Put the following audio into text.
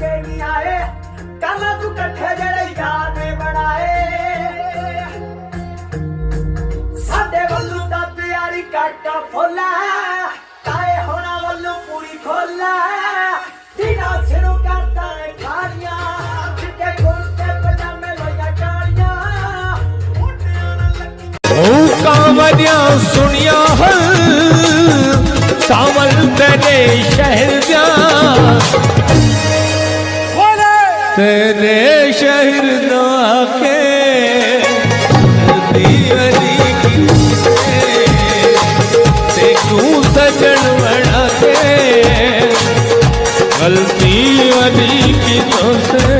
के नहीं आए कला तू कट्ठे जड़े यार ने बनाए साडे वल्लू दा प्यारी काटा फुल्ला ताए होना वल्लू पूरी खोला दीना सिरों करता है खालियां चिट्टे कुर्ते पजामे लोया कालियां कांवरिया सुनिया हल सावल तेरे शहर जा तेरे शहर न आके तू सजन बना के गलती वाली की तो से